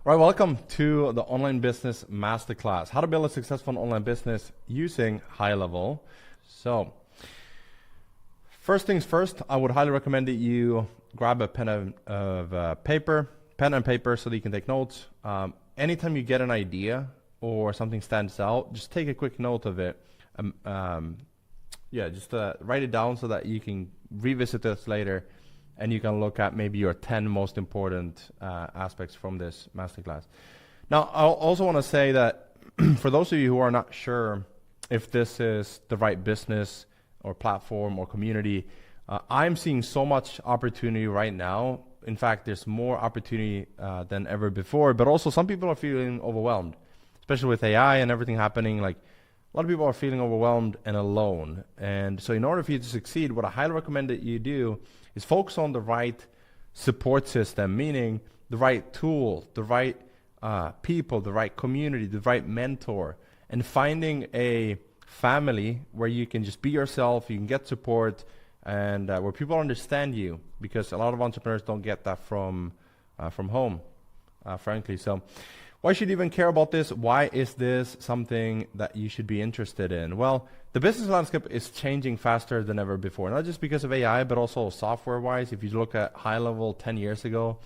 Right, welcome to the Online Business Masterclass. How to build a successful online business using HighLevel. So, first things first, I would highly recommend that you grab a pen and paper so that you can take notes. Anytime you get an idea or something stands out, just take a quick note of it. Just write it down so that you can revisit this later and you can look at maybe your 10 most important aspects from this masterclass. Now, I also want to say that for those of you who are not sure if this is the right business or platform or community, I'm seeing so much opportunity right now. In fact, there's more opportunity than ever before, but also some people are feeling overwhelmed, especially with AI and everything happening. Like, a lot of people are feeling overwhelmed and alone. And so in order for you to succeed, what I highly recommend that you do is focus on the right support system, meaning the right tool, the right people, the right community, the right mentor, and finding a family where you can just be yourself, you can get support, and where people understand you, because a lot of entrepreneurs don't get that from home, frankly. So why should you even care about this? Why is this something that you should be interested in? Well, the business landscape is changing faster than ever before, not just because of AI, but also software-wise. If you look at HighLevel 10 years ago,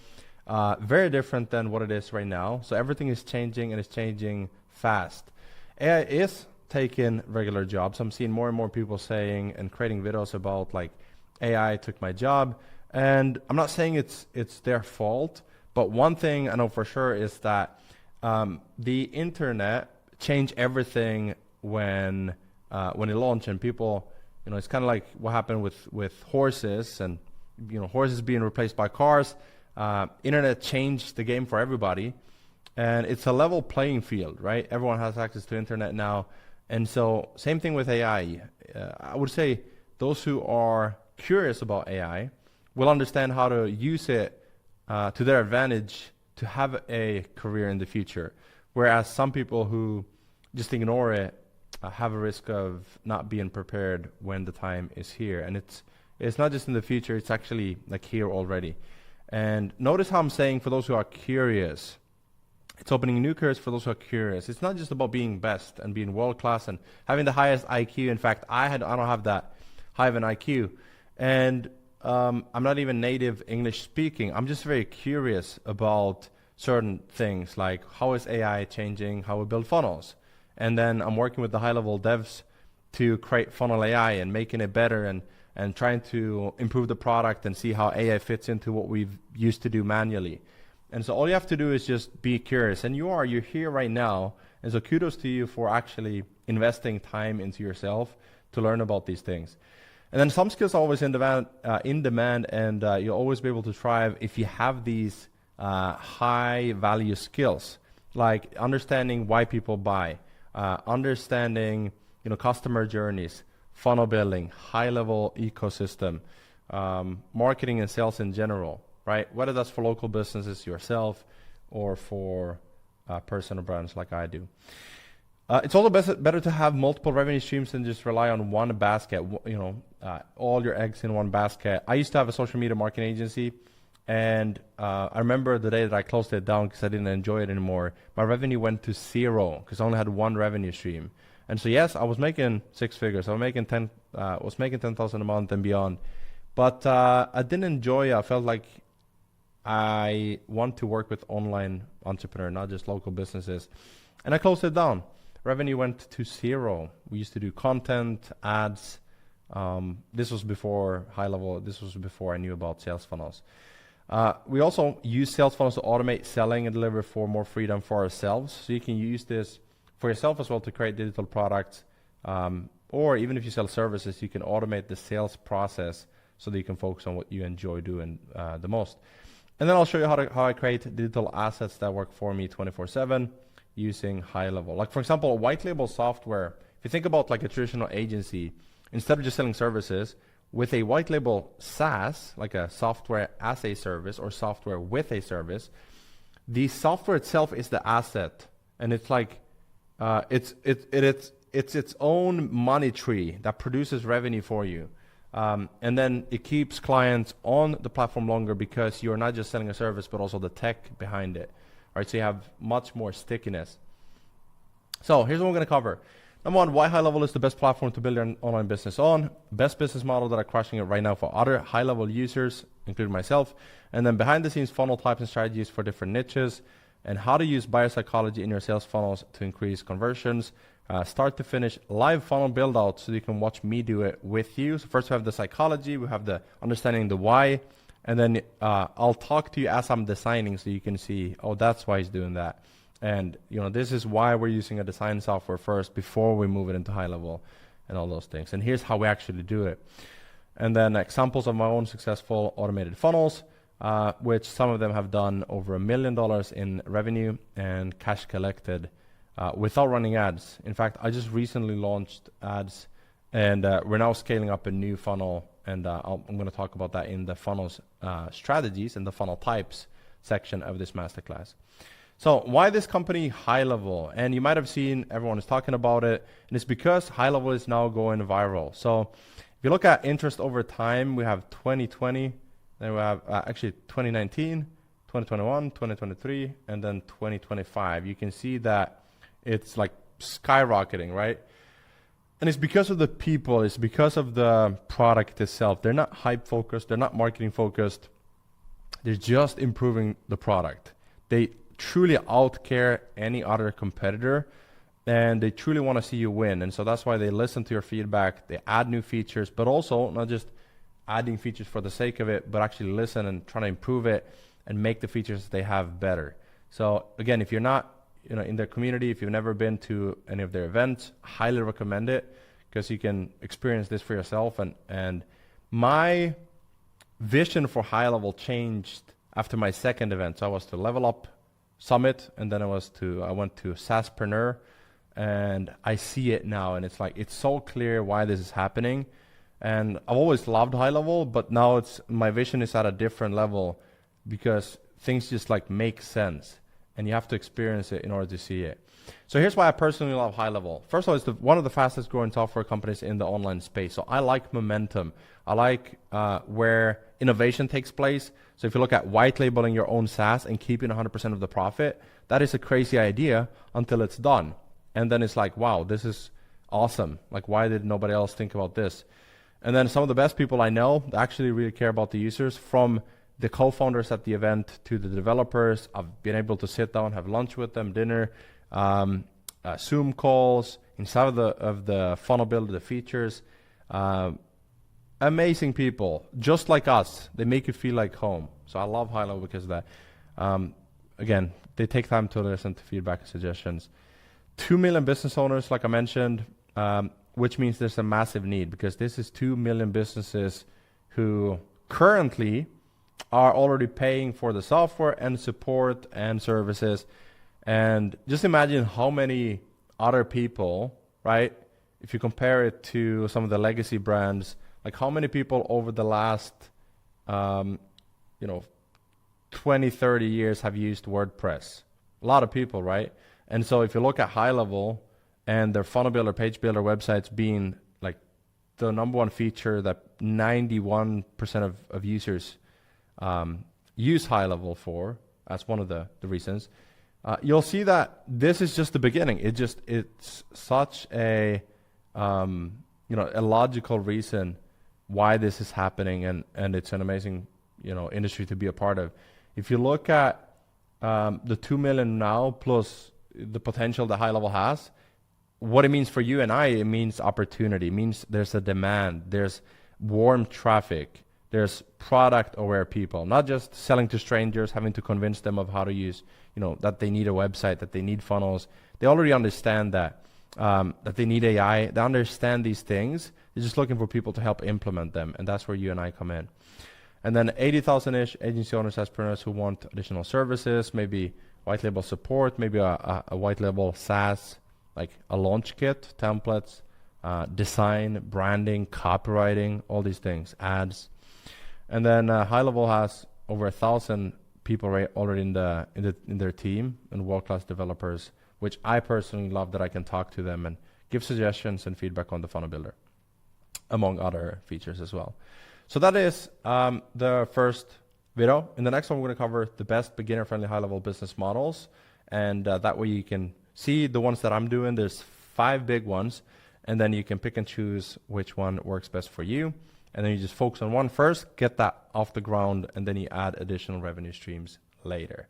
very different than what it is right now. So everything is changing, and it's changing fast. AI is taking regular jobs. I'm seeing more and more people saying and creating videos about like, AI took my job. And I'm not saying it's their fault, but one thing I know for sure is that the internet changed everything when it launched, and people, it's kind of like what happened with horses, and horses being replaced by cars. Internet changed the game for everybody, and it's a level playing field, right? Everyone has access to internet now, and so same thing with AI. I would say those who are curious about AI will understand how to use it to their advantage to have a career in the future, whereas some people who just ignore it have a risk of not being prepared when the time is here. And it's not just in the future, it's actually like here already. And notice how I'm saying for those who are curious. It's opening new careers for those who are curious. It's not just about being best and being world-class and having the highest IQ. In fact, I don't have that high of an IQ. And I'm not even native English speaking. I'm just very curious about certain things, like how is AI changing how we build funnels. And then I'm working with the HighLevel devs to create funnel AI and making it better and trying to improve the product and see how AI fits into what we've used to do manually. And so all you have to do is just be curious. And you're here right now. And so kudos to you for actually investing time into yourself to learn about these things. And then some skills are always in demand, and you'll always be able to thrive if you have these high value skills, like understanding why people buy, understanding customer journeys, funnel building, high level ecosystem, marketing and sales in general, right? Whether that's for local businesses yourself or for personal brands like I do. It's also better to have multiple revenue streams than just rely on one basket, all your eggs in one basket. I used to have a social media marketing agency, and I remember the day that I closed it down because I didn't enjoy it anymore. My revenue went to zero because I only had one revenue stream. And so yes, I was making six figures. I was making 10,000 a month and beyond. But I didn't enjoy it. I felt like I want to work with online entrepreneurs, not just local businesses. And I closed it down. Revenue went to zero. We used to do content, ads. This was before HighLevel. This was before I knew about sales funnels. We also use sales funnels to automate selling and deliver for more freedom for ourselves. So you can use this for yourself as well to create digital products. Or even if you sell services, you can automate the sales process so that you can focus on what you enjoy doing the most. And then I'll show you how I create digital assets that work for me 24/7 using HighLevel. Like for example, white label software. If you think about like a traditional agency, instead of just selling services, with a white label SaaS, like a software as a service or software with a service, the software itself is the asset, and it's like it's its own money tree that produces revenue for you. And then it keeps clients on the platform longer because you're not just selling a service, but also the tech behind it. right? So you have much more stickiness. So here's what we're going to cover. Number one, why HighLevel is the best platform to build an online business on. Best business model that are crushing it right now for other high-level users, including myself. And then behind the scenes funnel types and strategies for different niches, and how to use biopsychology in your sales funnels to increase conversions. Start to finish live funnel build out so you can watch me do it with you. So first we have the psychology, we have the understanding the why, and then I'll talk to you as I'm designing so you can see, oh, that's why he's doing that. And this is why we're using a design software first before we move it into HighLevel and all those things. And here's how we actually do it. And then examples of my own successful automated funnels, which some of them have done over $1 million in revenue and cash collected without running ads. In fact, I just recently launched ads, and we're now scaling up a new funnel, and I'm going to talk about that in the funnels strategies and the funnel types section of this masterclass. So why this company HighLevel? And you might have seen everyone is talking about it, and it's because HighLevel is now going viral. So if you look at interest over time, we have 2020, then we have actually 2019, 2021, 2023, and then 2025. You can see that it's like skyrocketing, right? And it's because of the people, it's because of the product itself. They're not hype focused, they're not marketing focused. They're just improving the product. They truly outcare any other competitor, and they truly want to see you win. And so that's why they listen to your feedback, they add new features, but also not just adding features for the sake of it, but actually listen and try to improve it and make the features they have better. So again, if you're not in their community, if you've never been to any of their events, highly recommend it because you can experience this for yourself. And my vision for HighLevel changed after my second event. So I was to Level Up Summit, and then I went to SaaSpreneur, and I see it now, and it's so clear why this is happening. And I've always loved HighLevel, but now my vision is at a different level because things just make sense, and you have to experience it in order to see it. So here's why I personally love HighLevel. First of all, it's one of the fastest growing software companies in the online space. So I like momentum. I like where innovation takes place. So if you look at white labeling your own SaaS and keeping 100% of the profit, that is a crazy idea until it's done. And then it's like, wow, this is awesome. Why did nobody else think about this? And then some of the best people I know actually really care about the users, from the co-founders at the event to the developers. I've been able to sit down, have lunch with them, dinner, Zoom calls, inside of the funnel builder, the features. Amazing people, just like us. They make you feel like home. So I love HighLevel because of that. Again, they take time to listen to feedback and suggestions. 2 million business owners, like I mentioned, which means there's a massive need, because this is 2 million businesses who currently are already paying for the software and support and services. And just imagine how many other people, right? If you compare it to some of the legacy brands, how many people over the last 20, 30 years have used WordPress? A lot of people, right? And so if you look at HighLevel and their funnel builder, page builder websites being the number one feature that 91% of users use HighLevel for, that's one of the reasons, you'll see that this is just the beginning. It's such a logical reason why this is happening, and it's an amazing industry to be a part of. If you look at the 2 million now plus the potential that HighLevel has, what it means for you and I, it means opportunity. It means there's a demand, there's warm traffic, there's product aware people, not just selling to strangers, having to convince them of how to use, that they need a website, that they need funnels. They already understand that they need AI. They understand these things. They're just looking for people to help implement them, and that's where you and I come in. And then 80,000-ish agency owners, entrepreneurs who want additional services, maybe white label support, maybe a white label SaaS, like a launch kit, templates, design, branding, copywriting, all these things, ads. And then HighLevel has over 1,000 people already in their team, and world-class developers, which I personally love that I can talk to them and give suggestions and feedback on the funnel builder, among other features as well. So that is the first video. In the next one, we're going to cover the best beginner-friendly high-level business models. And that way you can see the ones that I'm doing. There's 5 big ones. And then you can pick and choose which one works best for you. And then you just focus on one first, get that off the ground, and then you add additional revenue streams later.